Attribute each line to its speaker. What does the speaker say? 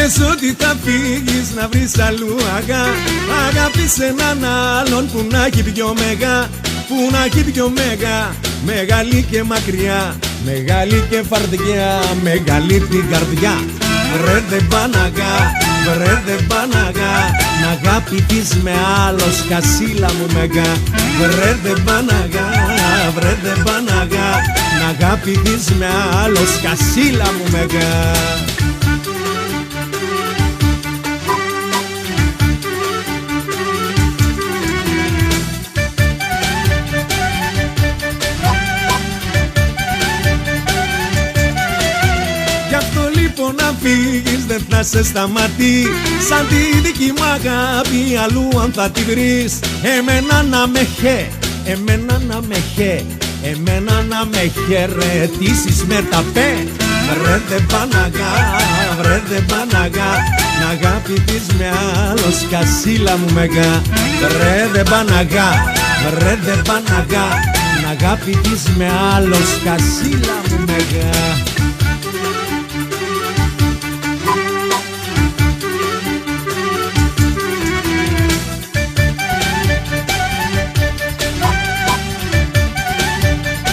Speaker 1: Λες ότι θα φύγεις να βρεις αλλού αγάπης έναν άλλον που να έχει πιο μεγά, που να έχει πιο μεγά, μεγάλη και μακριά, μεγάλη και φαρδιά, μεγάλη την καρδιά. Βρε δεν πάναγα, βρε δεν πάναγα, να αγαπηθείς με άλλο σκασίλα μου μεγά. Βρε δεν πάναγα, βρε δεν πάναγα, να αγαπηθείς με άλλο σκασίλα μου μεγά. Να φύγεις δεν θα σε σταματεί, σαν τη δική μου αγάπη αλλού αν θα τη βρεις. Εμένα να με χε, εμένα να με χε, εμένα να με χαιρετήσεις με τα πέ. Βρε δεν πάναγα, βρε δεν πάναγα, να αγαπηθείς με άλλο σκασίλα μου μεγά. Βρε δεν πάναγα, βρε δεν πάναγα, να αγαπηθείς με άλλο σκασίλα μου μεγά.